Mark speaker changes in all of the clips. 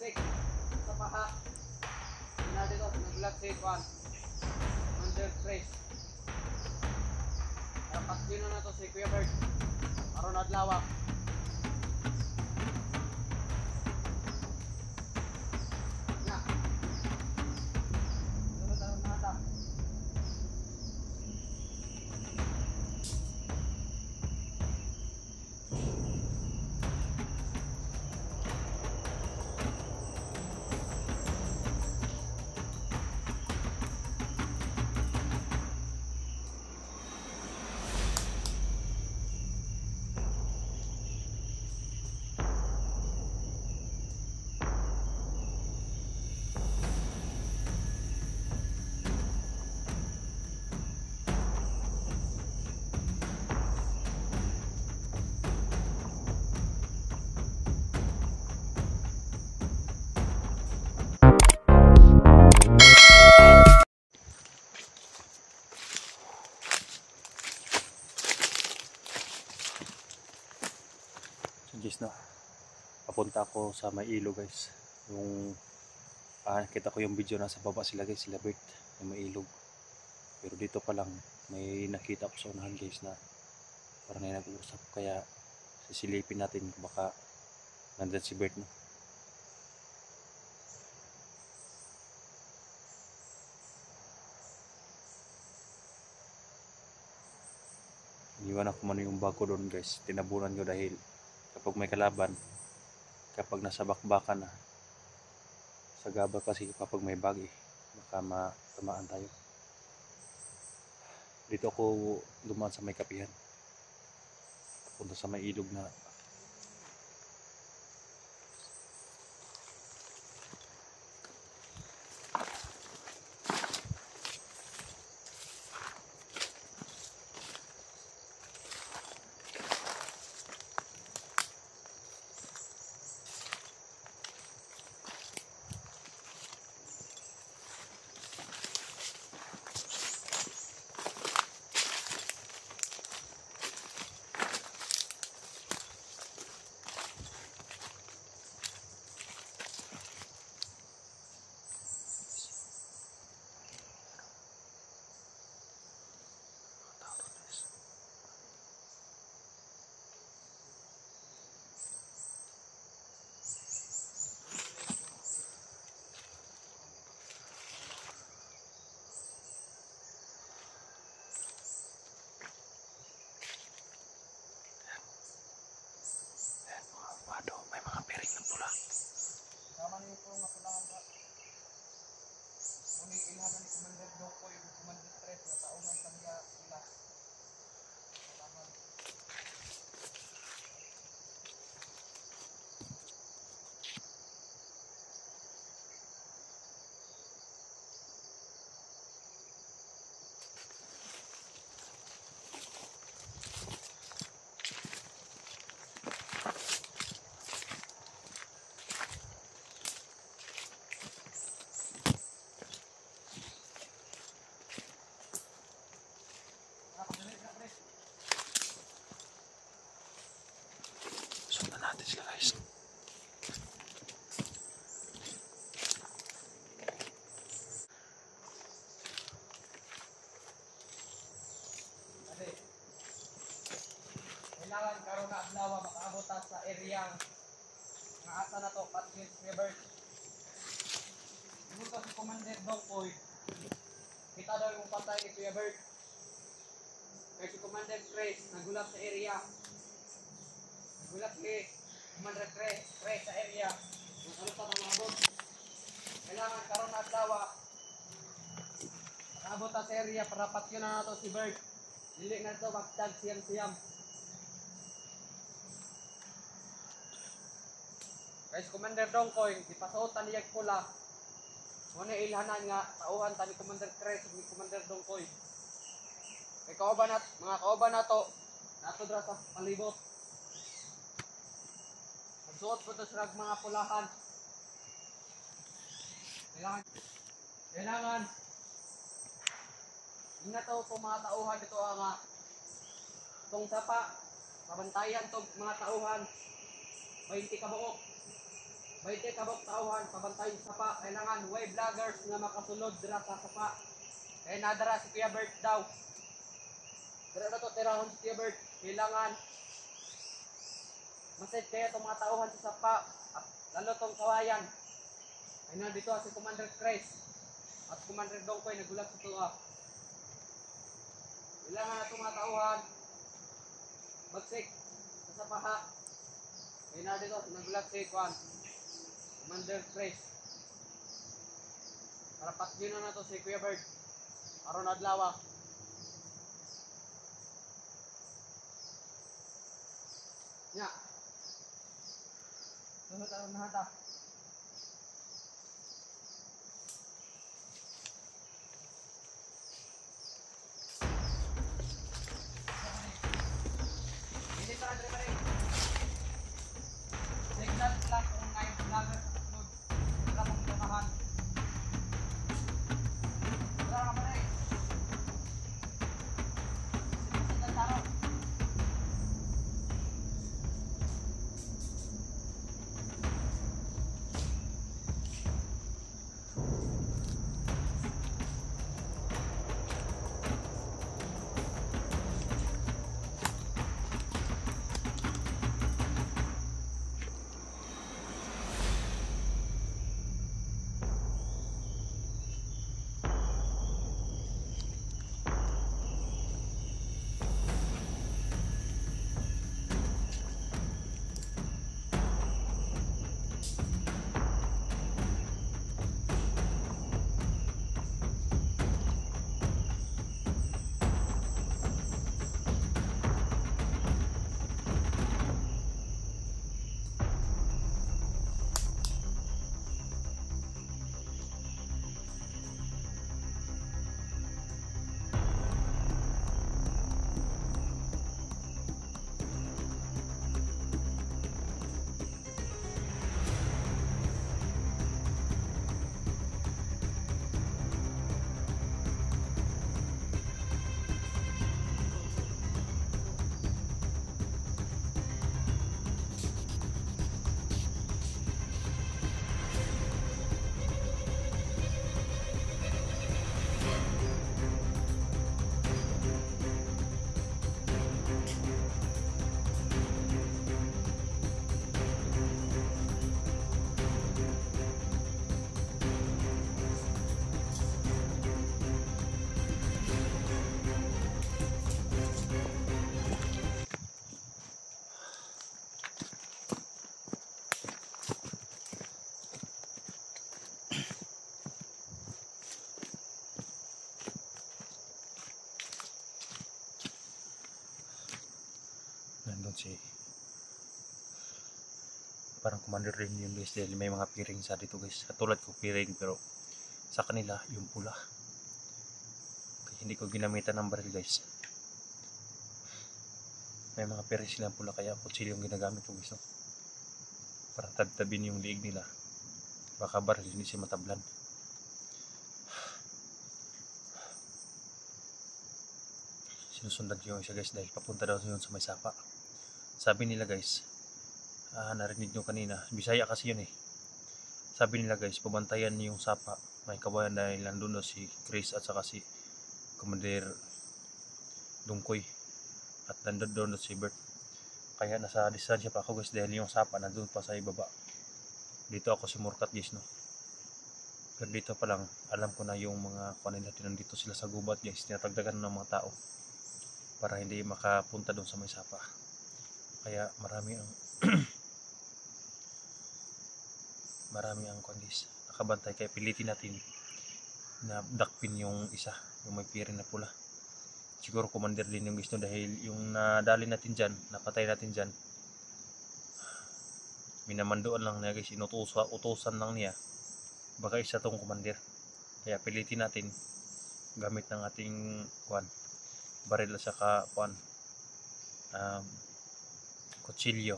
Speaker 1: naglagsik sa paha. Hindi dito, naglagsik, under press. Dapat sino na to si Kuya Bert. Aron adlaw. Na. Sunod na nata.
Speaker 2: Guys, no, papunta ako sa may ilog guys. Yung kita ko yung video, nasa baba sila guys, sila Bert, yung may ilog. Pero dito pa lang may nakita ko sa unahan guys na parang may nag-uusap, kaya sisilipin natin baka nandun si Bert, no. Iniwan ako muna yung bako doon guys, tinabunan ko dahil kapag may kalaban, kapag nasa bakbakan na, sagaba kasi kapag may bag baka matamaan tayo. Dito ako dumaan sa may kapihan, punta sa may ilog na. May mga piring ng pula.
Speaker 1: Sama niyo po nga pala ba? Kung ilhanan ni Commander Doko yung Commander 3 na taungan kanya sila. Salamat.
Speaker 2: Sundan natin sila guys.
Speaker 1: Kailangan karon na adlaw makaabot sa area nga asa na to Patriot River. Dito si Commander Dongkoy. Kita daw yung patay ni Kuya Bert. Kaya si Commander Trace nagulat sa area. Nagulat si Commander Trace sa area. Kung ano pa na maabot. Kailangan karon na adlaw makaabot sa area para patyo na nato si Bert. Dili na to magtag siyam-siyam. Guys, Commander Dongkoy, ipasuotan niya pula. Muna ilhanan nga, tauhan ta ni Commander Cres, ni Commander Dongkoy. Kay kauban nat, mga kauban nato, nato dra sa palibot. Magsuot po to sa mga pulahan. Kailangan, hindi na to kung mga tauhan dito nga, itong sapa, pabantayan to mga tauhan, 20 kabuok. 20 kabok tauhan pabantay sa sapa. Kailangan way vloggers nga makasulod dira sa sapa. Kaya nadara si Kuya Bert daw. Dira na to tirahon si Kuya Bert. Kailangan maset kaya itong mga tauhan sa sapa at lalo tong kawayan. Ay na dito si Commander Chris at Commander Dongkoy nagulat sa tuwa. Kailangan na itong mga tauhan magsik sa sapaha. Ay na dito nagulat si Kwan Commander Chris. Para patgino na to si Kuya Bert. Aron adlaw. Nya. Sunod na hata. Hindi para dire pare. Signal lang kung ngayon vlogger sa sunod. Wala mong tumahan. Wala ka pare. Signal taro.
Speaker 2: Nandun si parang commander rin yun guys, dahil may mga piring sa dito guys, katulad ko piring pero sa kanila yung pula, kaya hindi ko ginamitan ng baril guys. May mga piring silang pula kaya kutsilyo yung ginagamit ko guys, no? Para tadtabin yung liig nila, baka baril hindi siya matablan. Sinusundan ko yung isa guys dahil papunta daw yun sa may sapa. Sabi nila guys, narinig nyo kanina, Bisaya kasi yun eh. Sabi nila guys, pabantayan yung sapa, may kabayan dahil nandun si Chris at saka si Commander Dungkoy at nandun doon si Bert. Kaya nasa distansya pa ako guys dahil yung sapa nandun pa sa ibaba. Dito ako si Murkat guys, no. Pero dito pa lang alam ko na yung mga kanila nandito sila sa gubat guys, tinatagdagan ng mga tao para hindi makapunta doon sa may sapa. Kaya marami ang marami ang kondis nakabantay, kaya pilitin natin na dakpin yung isa, yung may piring na pula. Siguro commander din yung gusto dahil yung nadali natin dyan, napatay natin dyan, minamandoan lang niya guys, utusan lang niya, baka isa tong commander. Kaya pilitin natin gamit ng ating baril at saka kutsilyo.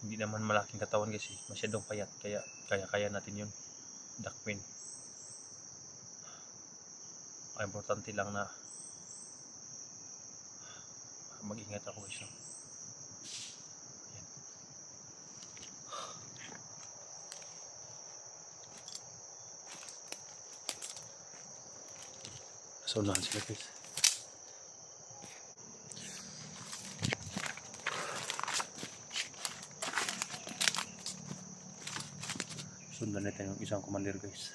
Speaker 2: Hindi naman malaking katawan kasi masyadong payat, kaya natin yun dakpin. Ang importante lang na mag-ingat ako guys, no? Ayan. So unahan sila guys. Sundan natin yung isang commander guys.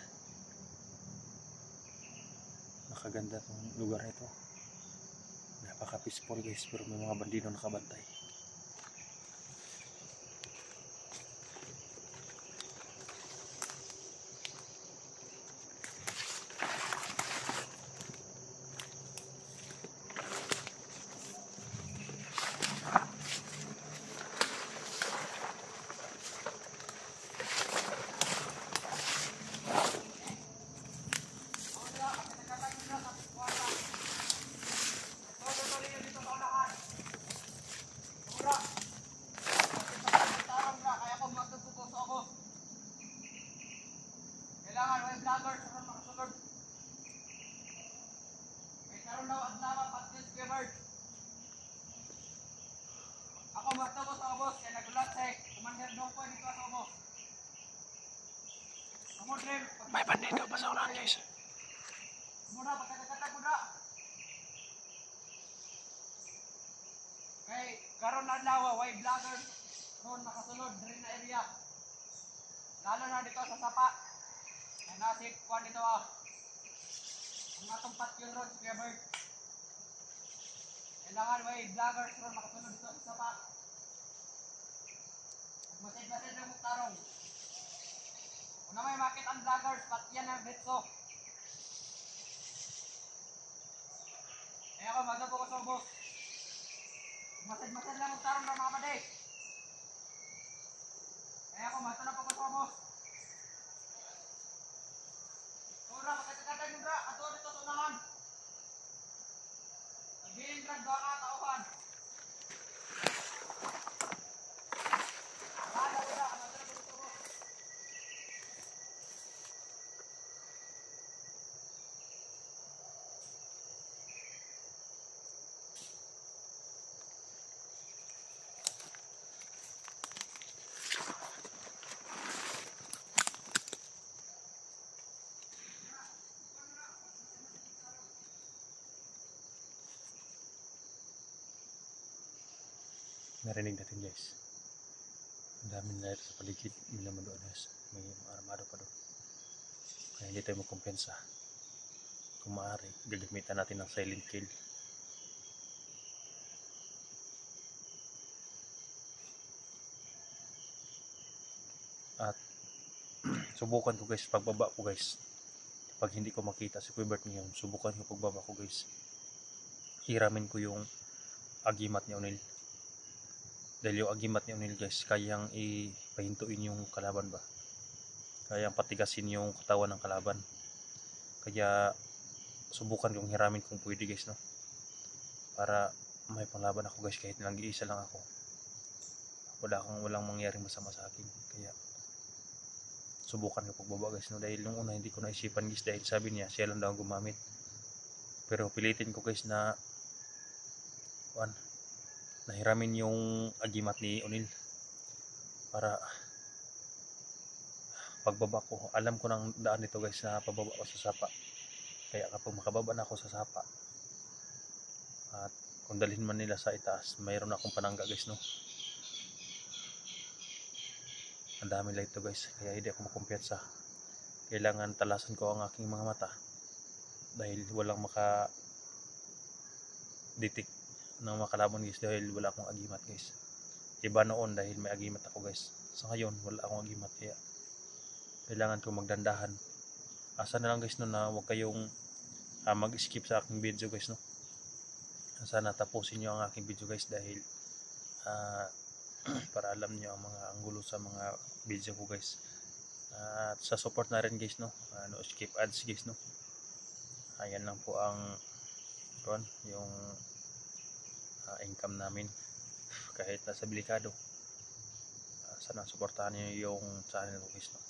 Speaker 2: Nakaganda tong lugar na ito. Napaka peaceful guys, pero may mga bandido nakabantay.
Speaker 1: Kailangan may vlogger sa makasunod. May karoon daw at lama pag-dis covered. Ako magtabo sa ubos kaya nagulat sa Commander Dongpo dito sa ubos. Kumudrim.
Speaker 2: May bandido pa sa unahan guys.
Speaker 1: Muna pagkakatag ko na. Kay karoon na lawa, way vlogger ron makasunod rin na area. Lalo na dito sa Sapa. Ay nasip ko dito ang atong patyon ron sa Quebert. Kailangan may vloggers ron makasunod dito sa Sapa. Masid-masid lang mong tarong. Kung na may makit ang vloggers, patyan ang dito. Kaya ako magdabo ko sa ubos. Masid-masid lang mong tarong ng mga paday. Kaya ako magtanap ako sa ubos. Tura, magkakatag yung dra. Ato dito sa unahan. Nagiling drag doon ka tauhan. Lala ko dra. Magtanap ako sa ubos.
Speaker 2: Narinig natin guys. Ang daming light sa paligid. May laman doon guys. May armado pa doon. Kaya hindi tayo magkumpensa. Kung maaari, gagamitan natin ng silent kill. At subukan ko guys, pagbaba ko guys. Pag hindi ko makita si Quibert ngayon, subukan ko pagbaba ko guys. Hiramin ko yung agimat ni O'Neil. Dahil yung agimat ni O'Neil guys, kayang ipahintuin yung kalaban ba. Kayang patigasin yung katawan ng kalaban. Kaya subukan kong hiramin kung pwede guys, no. Para may panglaban ako guys, kahit nag-iisa lang ako. Walang mangyaring masama sa akin. Kaya subukan ko pagbaba guys, no. Dahil nung una hindi ko naisipan guys, dahil sabi niya siya lang daw gumamit. Pero pilitin ko guys na nahiramin yung agimat ni O'Neil para pagbaba ko, alam ko ng daan nito guys na pababa ko sa sapa. Kaya kapag makababa na ako sa sapa at kung dalhin man nila sa itaas, mayroon akong panangga guys, no. Ang dami light to guys, kaya hindi ako makumpiyansa. Kailangan talasan ko ang aking mga mata dahil walang maka-detect ng makalaban guys, dahil wala akong agimat guys. Iba noon dahil may agimat ako guys. Sa ngayon wala akong agimat, kaya kailangan ko magdandahan. Asa na lang guys, no, na huwag kayong mag-skip sa aking video guys, no. Sana tapusin nyo ang aking video guys dahil para alam nyo ang mga anggulo sa mga video ko guys. At sa support na rin guys, no, no skip ads guys, no. Ayan lang po ang yung income namin kahit nasa delikado. Sana suportahan niyo yung channel ko guys, no.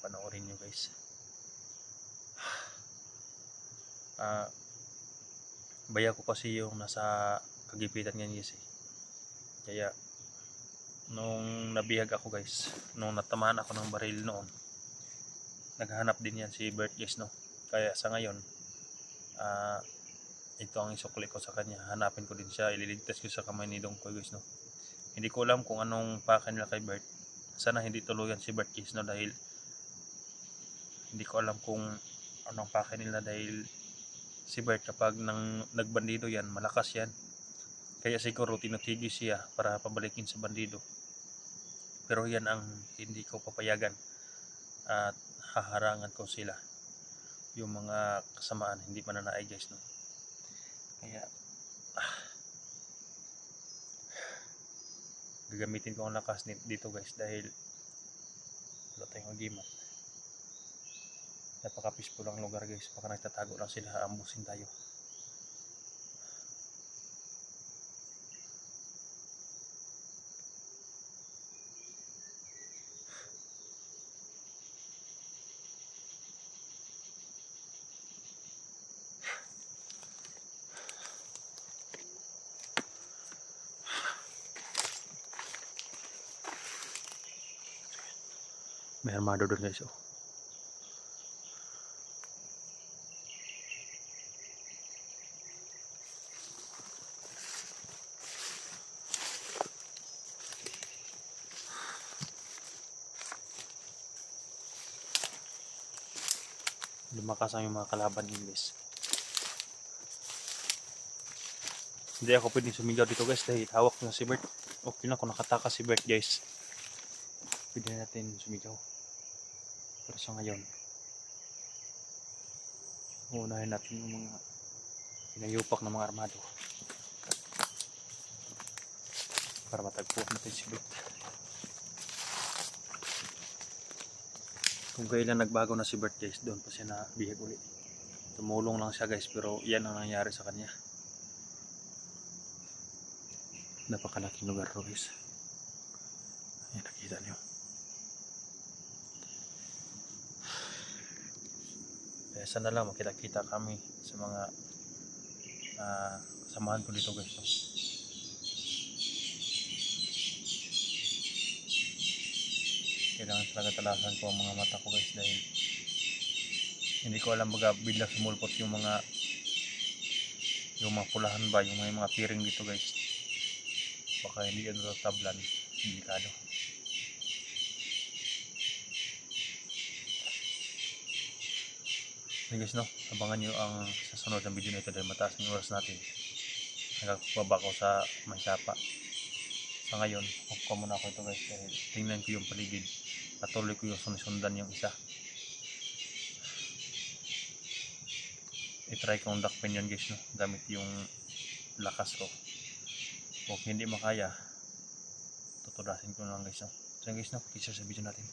Speaker 2: Panoorin nyo guys. Baya ko kasi yung nasa kagipitan ngayon guys eh. Kaya nung nabihag ako guys, nung natamaan ako ng baril noon, naghahanap din yan si Bert guys, no. Kaya sa ngayon ito ang isukli ko sa kanya. Hanapin ko din siya, ililigtas ko sa kamay ni Dongkoy guys, no. Hindi ko alam kung anong paka nila kay Bert. Sana hindi tuluyan si Bert guys, no, dahil hindi ko alam kung anong paka nila, dahil si Bert kapag nagbandido yan, malakas yan. Kaya siguro tinutigis siya para pabalikin sa bandido. Pero yan ang hindi ko papayagan at haharangan ko sila. Yung mga kasamaan, hindi mananaay guys, no. Kaya gagamitin ko ang lakas dito guys, dahil wala tayong agimat. Napaka-peaceful ang lugar guys, baka nagtatago lang sila, ambusin tayo. May armado doon guys, oh. Lumakas ang yung mga kalaban yun guys. Hindi ako pwedeng sumigaw dito guys, dahil hawak na si Bert. Okay na kung nakatakas si Bert guys, pwede natin sumigaw. Pero sa ngayon, uunahin natin yung mga pinayupak na mga armado para matagpuan natin si Bert. Kung kailan nagbago na si Bert guys, doon pa siya nabihag uli. Tumulong lang siya guys, pero yan ang nangyari sa kanya. Napakalaking lugar to guys. Ayan, nakita niyo. Kaya sana lang makita-kita kami sa mga kasamahan ko dito guys, no? Kailangan talaga talasan ko ang mga mata ko guys, dahil hindi ko alam, baga bigla sumulpot yung mga pulahan ba, yung mga piring dito guys. Baka hindi yan tablan, delikado. Guys, no, abangan nyo ang sasunod ng video nito, dahil mataas ang oras natin. Nagkakababa ko sa may sapa. Sa ngayon, off ko muna ako ito guys, dahil tingnan ko yung paligid. Patuloy ko yung sunisundan yung isa. I-try kong dakpin yan guys, no, gamit yung lakas ko. Kung hindi makaya, tutudasin ko lang guys, no. So guys, no, picture sa video natin.